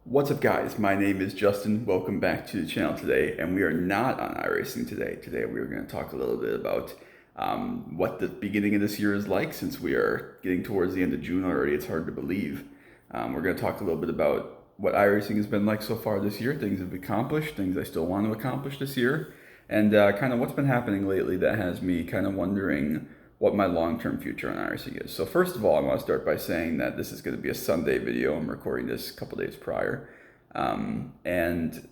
What's up, guys? My name is Justin. Welcome back to the channel today, and we are not on iRacing today. Today we are going to talk a little bit about what the beginning of this year is like, since we are getting towards the end of June already. It's hard to believe. We're going to talk a little bit about what iRacing has been like so far this year, things I've accomplished, things I still want to accomplish this year, and kind of what's been happening lately that has me kind of wondering what my long-term future on iRacing is. So first of all, I want to start by saying that this is going to be a Sunday video. I'm recording this a couple days prior. And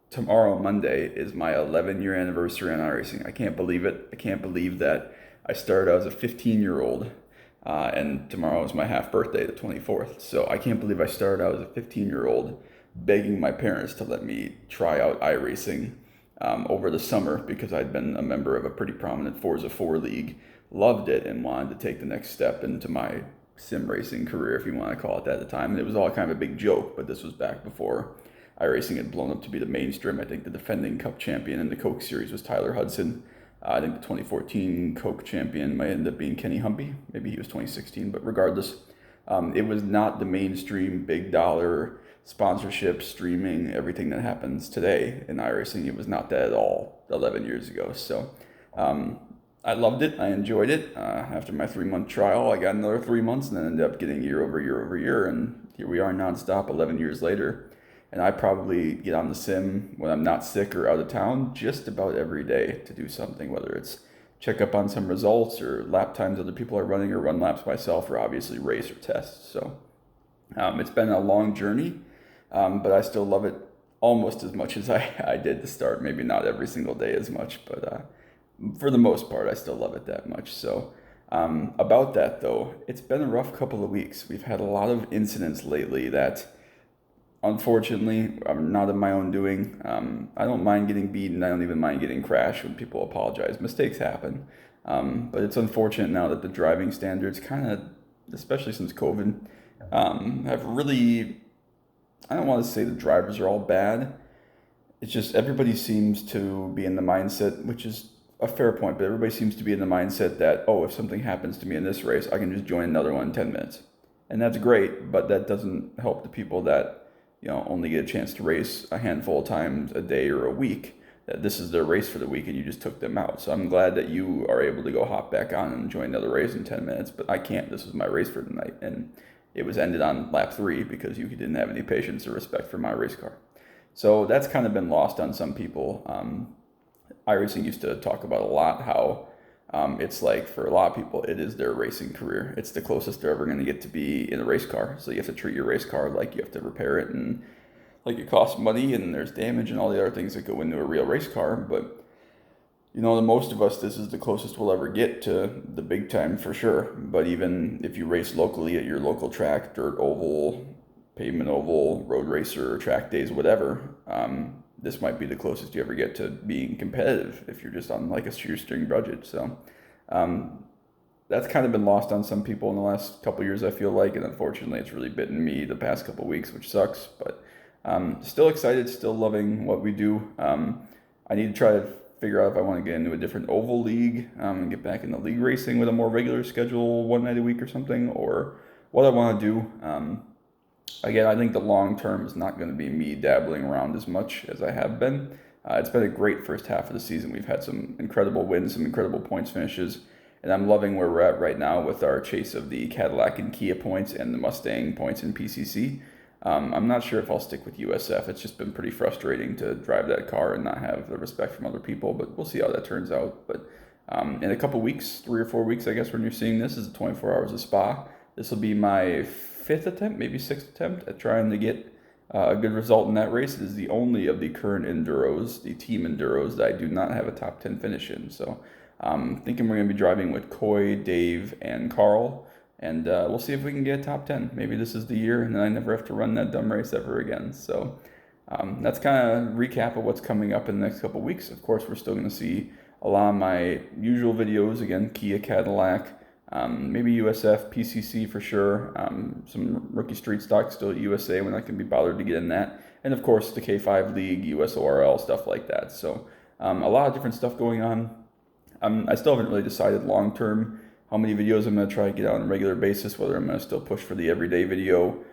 tomorrow, Monday, is my 11-year anniversary on iRacing. I can't believe it. I can't believe that I started out as a 15-year-old, and tomorrow is my half birthday, the 24th. So I can't believe I started out as a 15-year-old begging my parents to let me try out iRacing over the summer because I'd been a member of a pretty prominent Forza 4 league, loved it, and wanted to take the next step into my sim racing career, if you want to call it that, at the time. And it was all kind of a big joke, but this was back before iRacing had blown up to be the mainstream. I think the defending Cup champion in the Coke Series was Tyler Hudson. I think the 2014 Coke champion might end up being Kenny Humpy. Maybe he was 2016, but regardless, it was not the mainstream big dollar sponsorship, streaming, everything that happens today in iRacing. It was not that at all 11 years ago. So I loved it. I enjoyed it. After my 3-month trial, I got another 3 months and then ended up getting year over year over year. And here we are nonstop 11 years later. And I probably get on the sim when I'm not sick or out of town just about every day to do something, whether it's check up on some results or lap times other people are running or run laps myself or obviously race or test. So it's been a long journey, but I still love it almost as much as I did to start. Maybe not every single day as much, but for the most part, I still love it that much. So about that, though, it's been a rough couple of weeks. We've had a lot of incidents lately that unfortunately are not of my own doing. I don't mind getting beaten. I don't even mind getting crashed when people apologize. Mistakes happen. But it's unfortunate now that the driving standards kind of, especially since COVID, have really, I don't want to say the drivers are all bad. It's just everybody seems to be in the mindset, which is a fair point, but everybody seems to be in the mindset that, oh, if something happens to me in this race, I can just join another one in 10 minutes. And that's great, but that doesn't help the people that, only get a chance to race a handful of times a day or a week, that this is their race for the week and you just took them out. So I'm glad that you are able to go hop back on and join another race in 10 minutes, but I can't. This was my race for tonight, and it was ended on lap 3 because you didn't have any patience or respect for my race car. So that's kind of been lost on some people. iRacing used to talk about a lot how it's like for a lot of people, it is their racing career. It's the closest they're ever going to get to be in a race car. So you have to treat your race car like you have to repair it and like it costs money and there's damage and all the other things that go into a real race car. But the most of us, this is the closest we'll ever get to the big time for sure. But even if you race locally at your local track, dirt oval, pavement oval, road racer, track days, whatever, this might be the closest you ever get to being competitive if you're just on like a shoestring budget. So that's kind of been lost on some people in the last couple years, I feel like, and unfortunately, it's really bitten me the past couple weeks, which sucks. But still excited, still loving what we do. I need to try to figure out if I want to get into a different oval league and get back into league racing with a more regular schedule, one night a week or something, or what I want to do. Again, I think the long term is not going to be me dabbling around as much as I have been. It's been a great first half of the season. We've had some incredible wins, some incredible points finishes, and I'm loving where we're at right now with our chase of the Cadillac and Kia points and the Mustang points in PCC. I'm not sure if I'll stick with USF. It's just been pretty frustrating to drive that car and not have the respect from other people, but we'll see how that turns out. But in a couple weeks, 3 or 4 weeks, I guess, when you're seeing this, is 24 hours of Spa. This will be my fifth attempt, maybe sixth attempt at trying to get a good result in that race. It is the only of the current Enduros, the team Enduros, that I do not have a top 10 finish in. So I'm thinking we're going to be driving with Coy, Dave, and Carl, and we'll see if we can get a top 10. Maybe this is the year, and then I never have to run that dumb race ever again. So that's kind of a recap of what's coming up in the next couple weeks. Of course, we're still going to see a lot of my usual videos, again, Kia, Cadillac, maybe USF, PCC for sure, some rookie street stock still at USA when I can be bothered to get in that, and of course the K5 League, USORL, stuff like that. So a lot of different stuff going on. I still haven't really decided long term how many videos I'm going to try to get out on a regular basis, whether I'm going to still push for the everyday video.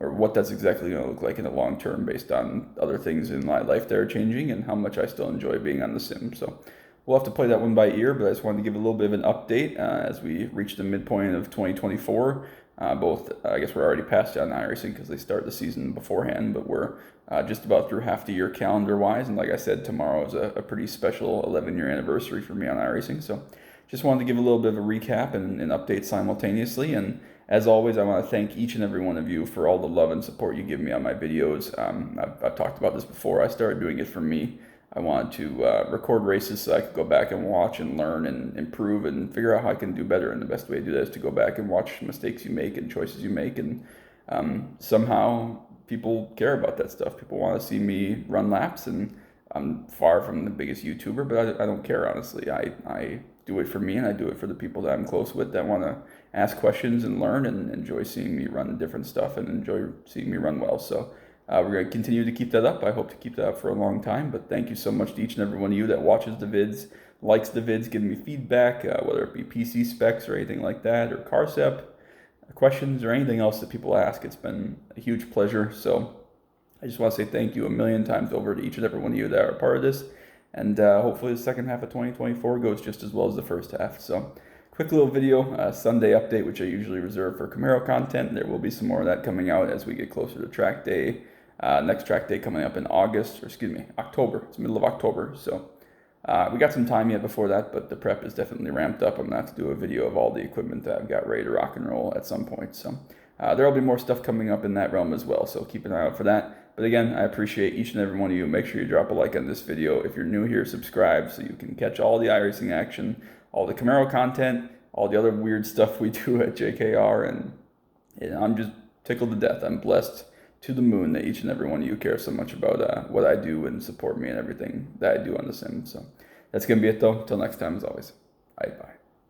or what that's exactly going to look like in the long term based on other things in my life that are changing and how much I still enjoy being on the sim. So we'll have to play that one by ear, but I just wanted to give a little bit of an update as we reach the midpoint of 2024. I guess we're already past on iRacing because they start the season beforehand, but we're just about through half the year calendar wise. And like I said, tomorrow is a pretty special 11-year anniversary for me on iRacing. So just wanted to give a little bit of a recap and an update simultaneously. And as always, I want to thank each and every one of you for all the love and support you give me on my videos. I've talked about this before. I started doing it for me. I wanted to record races so I could go back and watch and learn and improve and figure out how I can do better. And the best way to do that is to go back and watch mistakes you make and choices you make. And somehow people care about that stuff. People want to see me run laps, and I'm far from the biggest YouTuber, but I don't care, honestly. I do it for me, and I do it for the people that I'm close with that want to ask questions and learn and enjoy seeing me run different stuff and enjoy seeing me run well. So we're going to continue to keep that up. I hope to keep that up for a long time, but thank you so much to each and every one of you that watches the vids, likes the vids, giving me feedback, whether it be PC specs or anything like that, or car sep questions or anything else that people ask. It's been a huge pleasure. So I just want to say thank you a million times over to each and every one of you that are a part of this. And hopefully the second half of 2024 goes just as well as the first half. So quick little video, Sunday update, which I usually reserve for Camaro content. There will be some more of that coming out as we get closer to track day. Next track day coming up in October. It's middle of October. So we got some time yet before that, but the prep is definitely ramped up. I'm going to have to do a video of all the equipment that I've got ready to rock and roll at some point. So there will be more stuff coming up in that realm as well. So keep an eye out for that. But again, I appreciate each and every one of you. Make sure you drop a like on this video. If you're new here, subscribe so you can catch all the iRacing action, all the Camaro content, all the other weird stuff we do at JKR. And I'm just tickled to death. I'm blessed to the moon that each and every one of you care so much about what I do and support me and everything that I do on the sim. So that's going to be it, though. Until next time, as always. Bye.